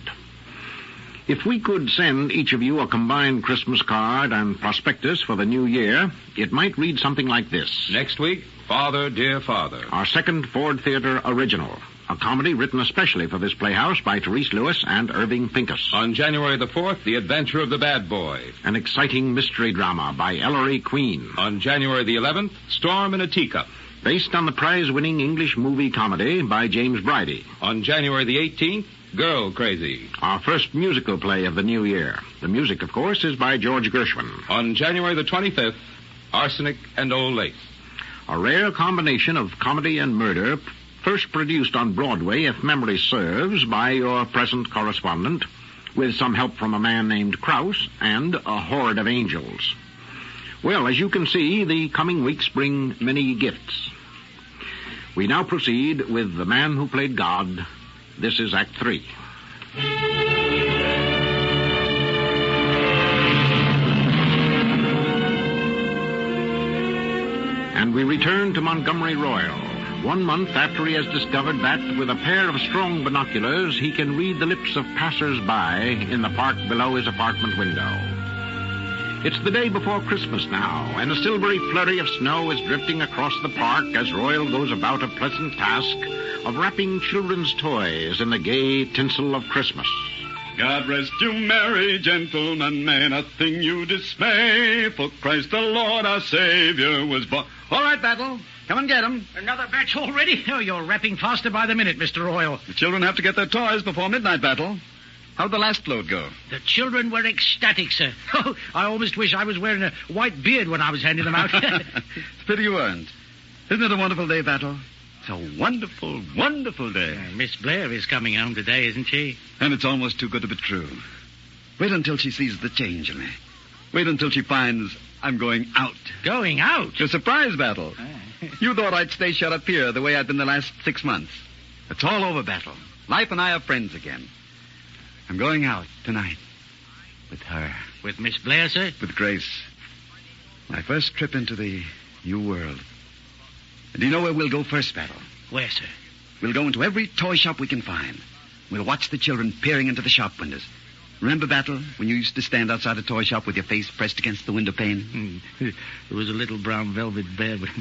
If we could send each of you a combined Christmas card and prospectus for the new year, it might read something like this. Next week, Father, Dear Father. Our second Ford Theater original, a comedy written especially for this playhouse by Therese Lewis and Irving Pincus. On January the 4th, The Adventure of the Bad Boy. An exciting mystery drama by Ellery Queen. On January the 11th, Storm in a Teacup. Based on the prize-winning English movie comedy by James Bridie. On January the 18th, Girl Crazy. Our first musical play of the new year. The music, of course, is by George Gershwin. On January the 25th, Arsenic and Old Lace. A rare combination of comedy and murder, first produced on Broadway, if memory serves, by your present correspondent, with some help from a man named Krause and a horde of angels. Well, as you can see, the coming weeks bring many gifts. We now proceed with The Man Who Played God. This is Act 3. And we return to Montgomery Royal, 1 month after he has discovered that, with a pair of strong binoculars, he can read the lips of passers-by in the park below his apartment window. It's the day before Christmas now, and a silvery flurry of snow is drifting across the park as Royal goes about a pleasant task of wrapping children's toys in the gay tinsel of Christmas. God rest you, merry gentlemen, may nothing you dismay, for Christ the Lord our Savior was born. All right, Battle. Come and get 'em. Another batch already? Oh, you're wrapping faster by the minute, Mr. Royal. The children have to get their toys before midnight, Battle. How'd the last load go? The children were ecstatic, sir. Oh, I almost wish I was wearing a white beard when I was handing them out. It's a pity you weren't. Isn't it a wonderful day, Battle? It's a wonderful, wonderful day. Miss Blair is coming home today, isn't she? And it's almost too good to be true. Wait until she sees the change in me. Wait until she finds I'm going out. Going out? A surprise, Battle. You thought I'd stay shut up here the way I've been the last 6 months. It's all over, Battle. Life and I are friends again. I'm going out tonight. With her. With Miss Blair, sir? With Grace. My first trip into the new world. And do you know where we'll go first, Battle? Where, sir? We'll go into every toy shop we can find. We'll watch the children peering into the shop windows. Remember, Battle, when you used to stand outside a toy shop with your face pressed against the window pane? There was a little brown velvet bear with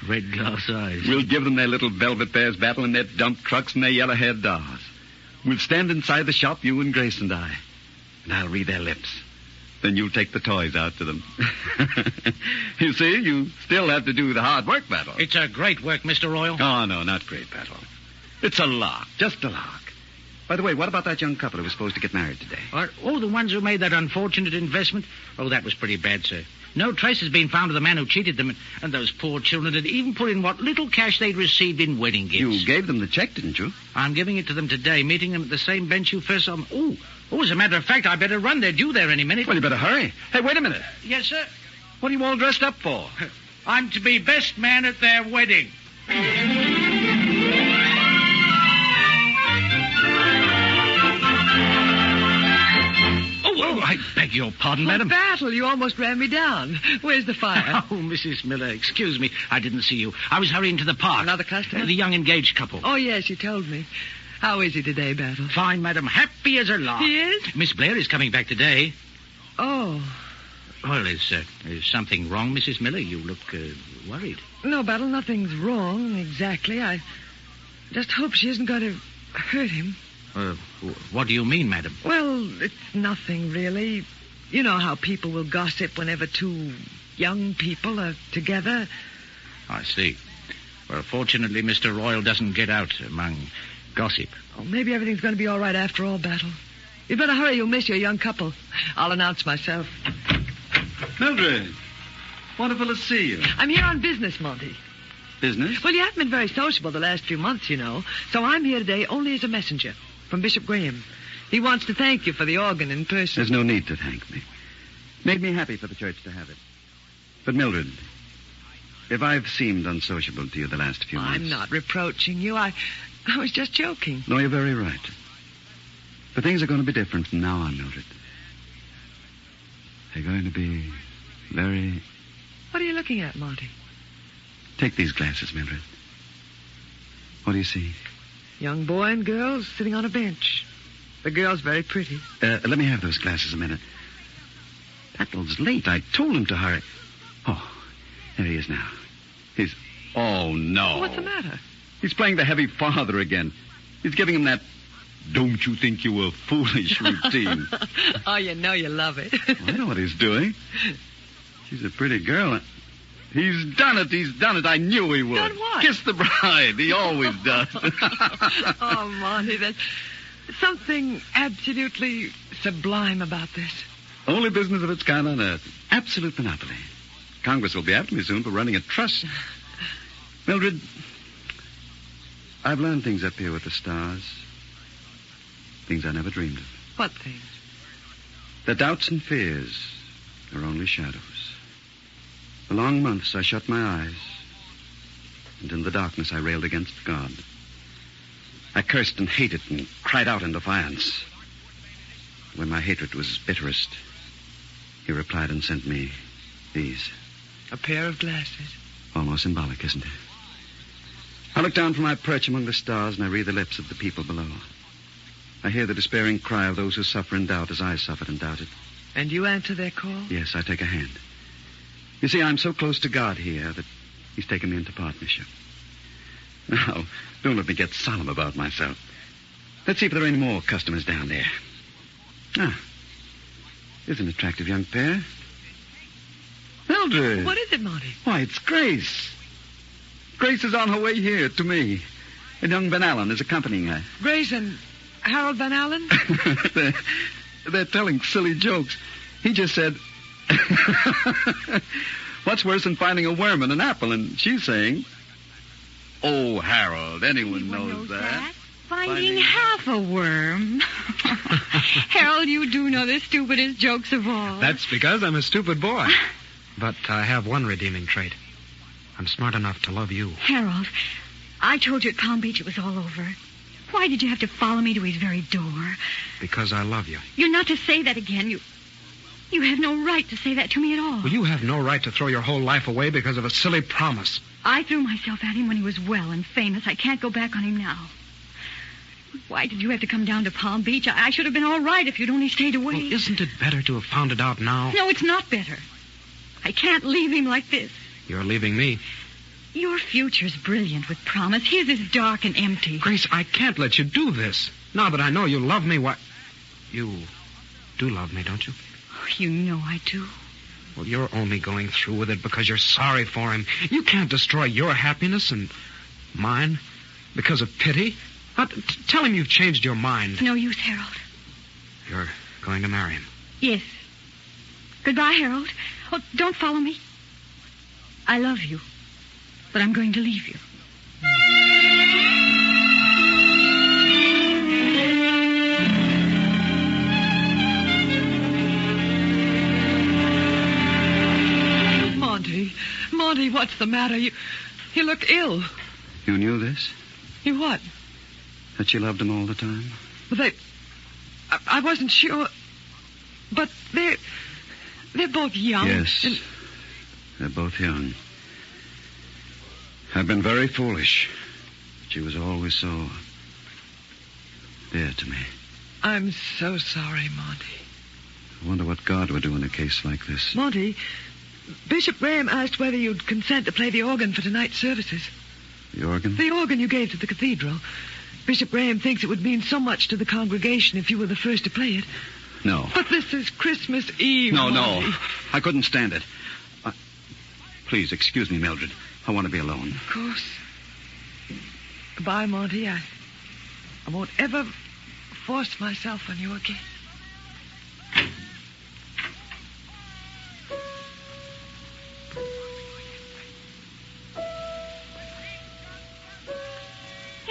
red glass eyes. We'll give them their little velvet bears, Battle, and their dump trucks and their yellow-haired dolls. We'll stand inside the shop, you and Grace and I. And I'll read their lips. Then you'll take the toys out to them. You see, you still have to do the hard work, Battle. It's a great work, Mr. Royal. Oh, no, not great, Battle. It's a lark, just a lark. By the way, what about that young couple who was supposed to get married today? The ones who made that unfortunate investment? Oh, that was pretty bad, sir. No trace has been found of the man who cheated them, and those poor children had even put in what little cash they'd received in wedding gifts. You gave them the check, didn't you? I'm giving it to them today, meeting them at the same bench you first saw them. Oh, as a matter of fact, I better run. They're due there any minute. Well, you better hurry. Hey, wait a minute. Yes, sir? What are you all dressed up for? I'm to be best man at their wedding. Oh, I beg your pardon, madam. Battle, you almost ran me down. Where's the fire? Oh, Mrs. Miller, excuse me. I didn't see you. I was hurrying to the park. Another customer? The young engaged couple. Oh, yes, you told me. How is he today, Battle? Fine, madam. Happy as a lark. He is? Miss Blair is coming back today. Oh. Well, is something wrong, Mrs. Miller? You look worried. No, Battle, nothing's wrong exactly. I just hope she isn't going to hurt him. What do you mean, madam? Well, it's nothing, really. You know how people will gossip whenever two young people are together. I see. Well, fortunately, Mr. Royal doesn't get out among gossip. Oh, maybe everything's going to be all right after all, Battle. You'd better hurry. You'll miss your young couple. I'll announce myself. Mildred, wonderful to see you. I'm here on business, Monty. Business? Well, you haven't been very sociable the last few months, you know. So I'm here today only as a messenger from Bishop Graham. He wants to thank you for the organ in person. There's no need to thank me. Made me happy for the church to have it. But, Mildred, if I've seemed unsociable to you the last few months... I'm not reproaching you. I was just joking. No, you're very right. But things are going to be different from now on, Mildred. They're going to be very... What are you looking at, Monty? Take these glasses, Mildred. What do you see? Young boy and girl sitting on a bench. The girl's very pretty. Let me have those glasses a minute. Battle's late. I told him to hurry. Oh, there he is now. Oh, no. What's the matter? He's playing the heavy father again. He's giving him that don't you think you were foolish routine. Oh, you know you love it. I know what he's doing. She's a pretty girl. He's done it. He's done it. I knew he would. Done what? Kiss the bride. He always does. Oh, Monty, there's something absolutely sublime about this. Only business of its kind on earth. Absolute monopoly. Congress will be after me soon for running a trust. Mildred, I've learned things up here with the stars. Things I never dreamed of. What things? The doubts and fears are only shadows. For long months I shut my eyes, and in the darkness I railed against God. I cursed and hated and cried out in defiance. When my hatred was bitterest, he replied and sent me these. A pair of glasses. Almost symbolic, isn't it? I look down from my perch among the stars and I read the lips of the people below. I hear the despairing cry of those who suffer and doubt as I suffered and doubted. And you answer their call? Yes, I take a hand. You see, I'm so close to God here that he's taken me into partnership. Now, don't let me get solemn about myself. Let's see if there are any more customers down there. Ah, here's an attractive young pair. Mildred. What is it, Monty? Why, it's Grace. Grace is on her way here to me. And young Van Allen is accompanying her. Grace and Harold Van Allen? They're telling silly jokes. He just said, what's worse than finding a worm in an apple? And she's saying, oh, Harold, anyone knows that. Finding half a worm. Harold, you do know the stupidest jokes of all. That's because I'm a stupid boy. But I have one redeeming trait. I'm smart enough to love you. Harold, I told you at Palm Beach it was all over. Why did you have to follow me to his very door? Because I love you. You're not to say that again. You have no right to say that to me at all. Well, you have no right to throw your whole life away because of a silly promise. I threw myself at him when he was well and famous. I can't go back on him now. Why did you have to come down to Palm Beach? I should have been all right if you'd only stayed away. Well, isn't it better to have found it out now? No, it's not better. I can't leave him like this. You're leaving me. Your future's brilliant with promise. His is dark and empty. Grace, I can't let you do this. Now that I know you love me, why... You do love me, don't you? Oh, you know I do. Well, you're only going through with it because you're sorry for him. You can't destroy your happiness and mine because of pity. Now, tell him you've changed your mind. No use, Harold. You're going to marry him. Yes. Goodbye, Harold. Oh, don't follow me. I love you, but I'm going to leave you. Monty, what's the matter? You look ill. You knew this? You what? That you loved him all the time? Well, I wasn't sure. But they're both young. Yes, they're both young. I've been very foolish. She was always so dear to me. I'm so sorry, Monty. I wonder what God would do in a case like this. Monty, Bishop Graham asked whether you'd consent to play the organ for tonight's services. The organ? The organ you gave to the cathedral. Bishop Graham thinks it would mean so much to the congregation if you were the first to play it. No. But this is Christmas Eve, No, Monty. no. I couldn't stand it. Please, excuse me, Mildred. I want to be alone. Of course. Goodbye, Monty. I won't ever force myself on you again.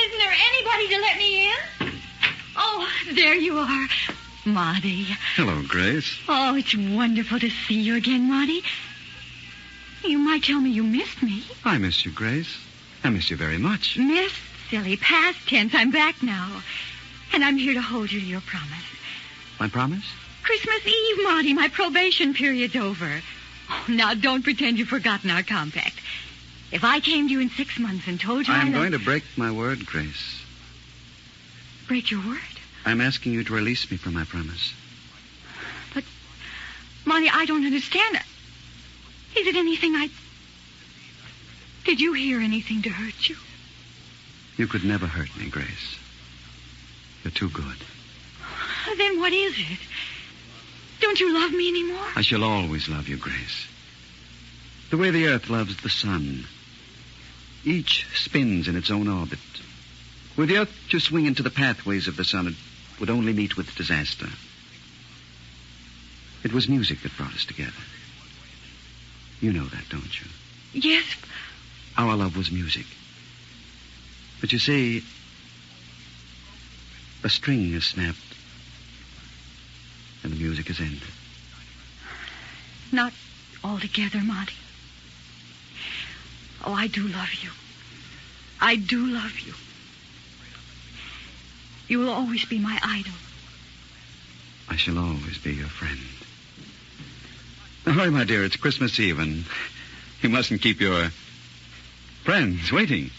Isn't there anybody to let me in? Oh, there you are, Monty. Hello, Grace. Oh, it's wonderful to see you again, Monty. You might tell me you missed me. I miss you, Grace. I miss you very much. Miss? Silly. Past tense. I'm back now. And I'm here to hold you to your promise. My promise? Christmas Eve, Monty. My probation period's over. Oh, now, don't pretend you've forgotten our compact. If I came to you in 6 months and told you I'm going to break my word, Grace. Break your word? I'm asking you to release me from my promise. But, Monty, I don't understand. Is it anything Did you hear anything to hurt you? You could never hurt me, Grace. You're too good. Then what is it? Don't you love me anymore? I shall always love you, Grace. The way the Earth loves the sun. Each spins in its own orbit. Were the Earth to swing into the pathways of the sun, it would only meet with disaster. It was music that brought us together. You know that, don't you? Yes. Our love was music. But you see, a string has snapped, and the music has ended. Not altogether, Monty. Oh, I do love you. I do love you. You will always be my idol. I shall always be your friend. Now, hurry, my dear. It's Christmas Eve, and you mustn't keep your friends waiting.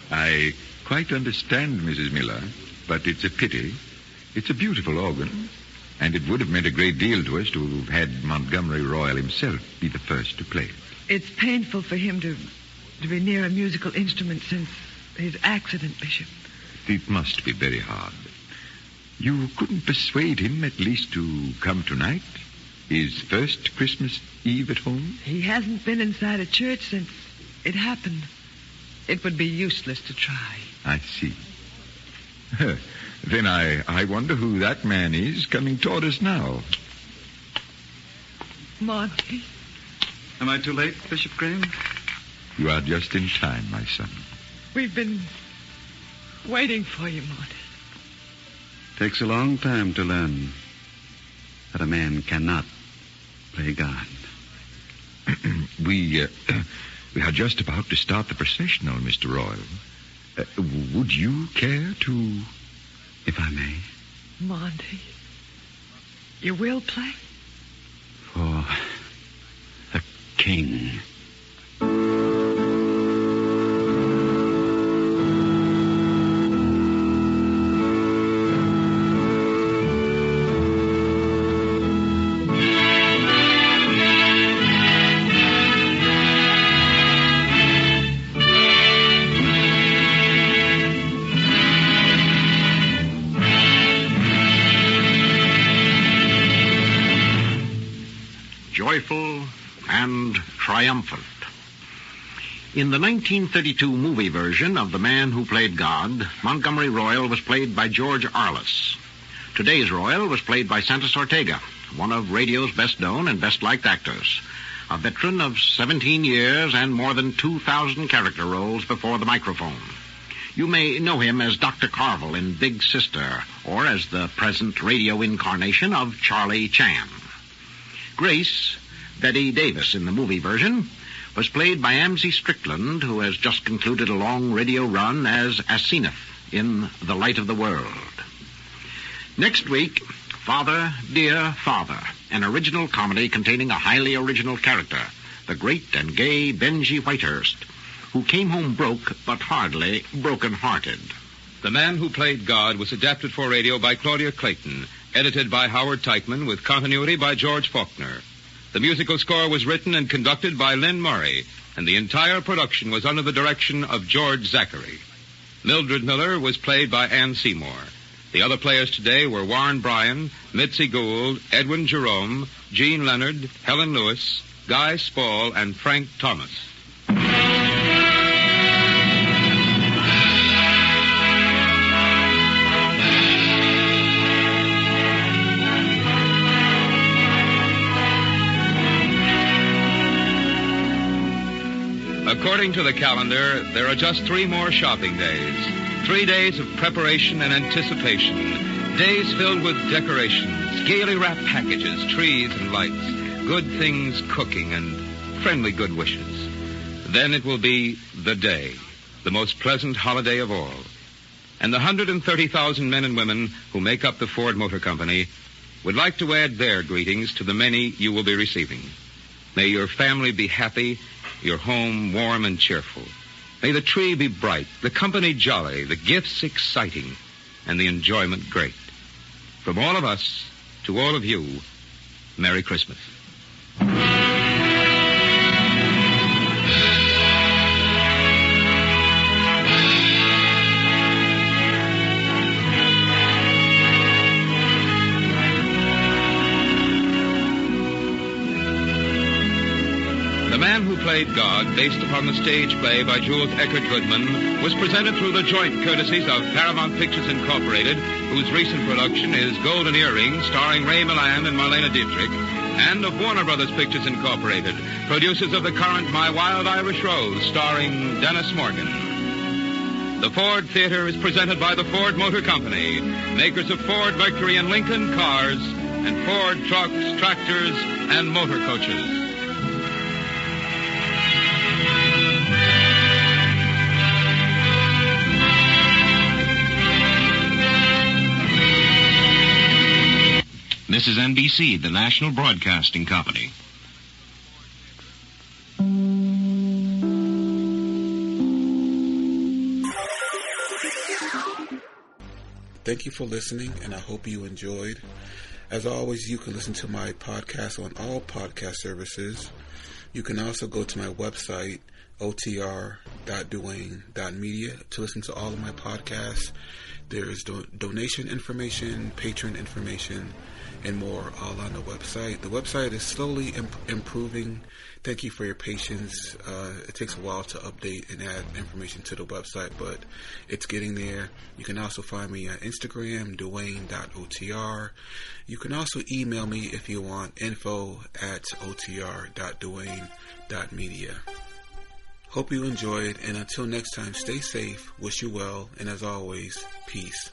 I quite understand, Mrs. Miller, but it's a pity. It's a beautiful organ, and it would have meant a great deal to us to have had Montgomery Royal himself be the first to play it. It's painful for him to be near a musical instrument since his accident, Bishop. It must be very hard. You couldn't persuade him at least to come tonight? His first Christmas Eve at home? He hasn't been inside a church since it happened. It would be useless to try. I see. Then I wonder who that man is coming toward us now. Monty. Am I too late, Bishop Graham? You are just in time, my son. We've been waiting for you, Monty. Takes a long time to learn that a man cannot play God. We are just about to start the processional, Mr. Royal. Would you care to... If I may? Monty, you will play? For the king. Joyful and triumphant. In the 1932 movie version of The Man Who Played God, Montgomery Royal was played by George Arliss. Today's Royal was played by Santos Ortega, one of radio's best known and best liked actors, a veteran of 17 years and more than 2,000 character roles before the microphone. You may know him as Dr. Carvel in Big Sister, or as the present radio incarnation of Charlie Chan. Grace, Betty Davis in the movie version, was played by Amzie Strickland, who has just concluded a long radio run as Asenath in The Light of the World. Next week, Father, Dear Father, an original comedy containing a highly original character, the great and gay Benji Whitehurst, who came home broke but hardly broken-hearted. The Man Who Played God was adapted for radio by Claudia Clayton, edited by Howard Teichman, with continuity by George Faulkner. The musical score was written and conducted by Lynn Murray, and the entire production was under the direction of George Zachery. Mildred Miller was played by Ann Seymour. The other players today were Warren Bryan, Mitzie Gould, Edwin Jerome, Jean Leonard, Helen Lewis, Guy Spaull, and Frank Thomas. According to the calendar, there are just 3 more shopping days. 3 days of preparation and anticipation. Days filled with decorations, gaily wrapped packages, trees and lights, good things cooking, and friendly good wishes. Then it will be the day, the most pleasant holiday of all. And the 130,000 men and women who make up the Ford Motor Company would like to add their greetings to the many you will be receiving. May your family be happy, your home warm and cheerful. May the tree be bright, the company jolly, the gifts exciting, and the enjoyment great. From all of us to all of you, Merry Christmas. The Man Who Played God, based upon the stage play by Jules Eckerd Goodman, was presented through the joint courtesies of Paramount Pictures Incorporated, whose recent production is Golden Earring, starring Ray Milland and Marlena Dietrich, and of Warner Brothers Pictures Incorporated, producers of the current My Wild Irish Rose, starring Dennis Morgan. The Ford Theater is presented by the Ford Motor Company, makers of Ford, Mercury, and Lincoln cars, and Ford trucks, tractors, and motor coaches. This is NBC, the National Broadcasting Company. Thank you for listening, and I hope you enjoyed. As always, you can listen to my podcast on all podcast services. You can also go to my website, otr.duane.media, to listen to all of my podcasts. There's donation information, patron information, and more all on the website. The website is slowly improving. Thank you for your patience. It takes a while to update and add information to the website, but it's getting there. You can also find me on Instagram, duane.otr. You can also email me if you want, info@otr.duane.media. Hope you enjoyed, and until next time, stay safe, wish you well, and as always, peace.